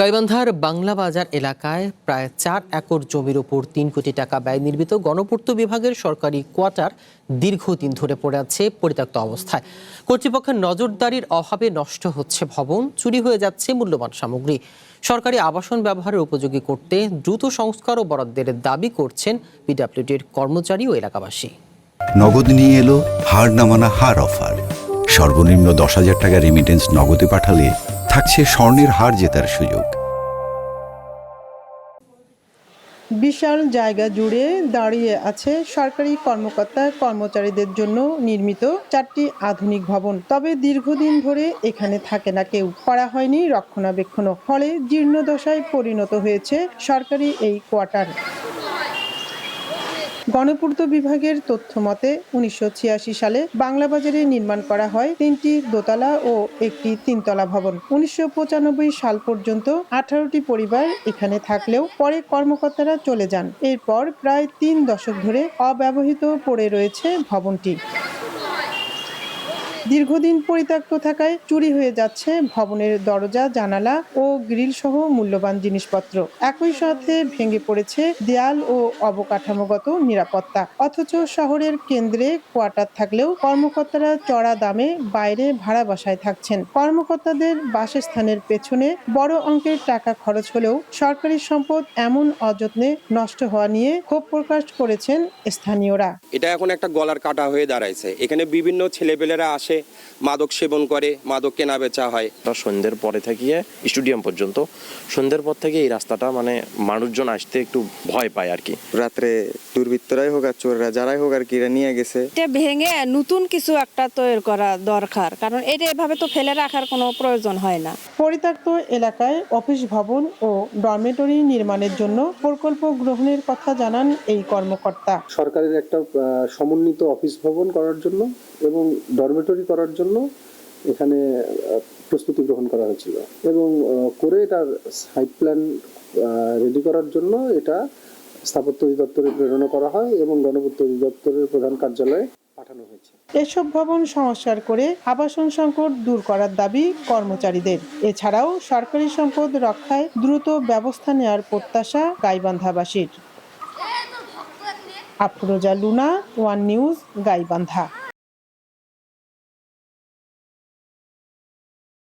গাইবান্ধার বাংলা বাজার এলাকায় প্রায় 4 একর জমির ওপর 3 কোটি টাকা ব্যয় নির্মিত গণপূর্ত বিভাগের সরকারি কোয়ার্টার দীর্ঘদিন ধরে পড়ে আছে পরিত্যক্ত অবস্থায়। কর্তৃপক্ষের নজরদারির অভাবে নষ্ট হচ্ছে ভবন, চুরি হয়ে যাচ্ছে মূল্যবান সামগ্রী। সরকারি আবাসন ব্যবহারের উপযোগী করতে দ্রুত সংস্কার ও বরাদ্দের দাবি করছেন পিডব্লিউডির কর্মচারী ও এলাকাবাসী। নগদ নিয়ে এলো হার না মানা হার অফার। সর্বনিম্ন 10,000 টাকা রেমিটেন্স নগদে পাঠালে থাকছে স্বর্ণের হার জেতার সুযোগ। বিশাল জায়গা জুড়ে দাঁড়িয়ে আছে সরকারি কর্মকর্তা কর্মচারীদের জন্য নির্মিত 4টি আধুনিক ভবন। তবে দীর্ঘদিন ধরে এখানে থাকে না কেউ, করা হয়নি রক্ষণাবেক্ষণ, ফলে জীর্ণদশায় পরিণত হয়েছে সরকারি এই কোয়ার্টার। গণপূর্ত বিভাগের তথ্য মতে 1986 সালে বাংলা বাজারে নির্মাণ করা হয় 3টি দোতলা ও একটি 3তলা ভবন। 1995 সাল পর্যন্ত 18টি পরিবার এখানে থাকলেও পরে কর্মকর্তারা চলে যান। এরপর প্রায় 3 দশক ধরে অব্যবহৃত পড়ে রয়েছে ভবনটি। দীর্ঘদিন পরিত্যক্ত থাকায় চুরি হয়ে যাচ্ছে ভবনের দরজা, জানালা ও গ্রিল সহ মূল্যবান জিনিসপত্র। একই সাথে ভেঙে পড়েছে দেয়াল ও অবকাঠামোগত নিরাপত্তা। অথচ শহরের কেন্দ্রে কোয়ার্টার থাকলেও কর্মকর্তারা চড়া দামে বাইরে ভাড়া বাসায় থাকছেন। কর্মকর্তাদের বাসস্থানের পেছনে বড় অঙ্কের টাকা খরচ হলেও সরকারি সম্পদ এমন অযত্নে নষ্ট হওয়া নিয়ে ক্ষোভ প্রকাশ করেছেন স্থানীয়রা। এটা এখন একটা গলার কাটা হয়ে দাঁড়াইছে। এখানে বিভিন্ন ছেলেপেলেরা আসে, মাদক সেবন করে, মাদক কেনা বেচা হয়। সন্ধ্যের পরে থেকে স্টেডিয়াম পর্যন্ত, সন্ধ্যের পর থেকে এই রাস্তাটা মানুষজন আসতে একটু ভয় পায় আর কি। রাত্রে দুর্বৃত্তরাই হোক আর চোররা যারাই হোক আর কি এরা নিয়ে গেছে। এটা ভেঙে নতুন কিছু একটা তৈরি করা দরকার, কারণ এটা এভাবে তো ফেলে রাখার কোনো প্রয়োজন হয় না। পরিত্যক্ত এলাকায় অফিস ভবন ও ডরমেটরি নির্মাণের জন্য প্রকল্প গ্রহণের কথা জানান এই কর্মকর্তা। সরকারের একটা সমন্বিত অফিস ভবন করার জন্য এবং ডরমেটরি করার জন্য এখানে প্রস্তুতি গ্রহণ করা হয়েছিল এবং করে এটার সাইট প্ল্যান রেডি করার জন্য এটা স্থাপত্য অধিদপ্তরে প্রেরণ করা হয় এবং গণপূর্ত অধিদপ্তরের প্রধান কার্যালয়ে পাঠানো হয়েছে। এসব ভবন সংস্কার করে আবাসন সংকট দূর করার দাবি কর্মচারীদের। এছাড়াও সরকারি সম্পদ রক্ষায় দ্রুত ব্যবস্থা নেওয়ার প্রত্যাশা গাইবান্ধাবাসীর। Afroza Luna, one news, Gaibandha.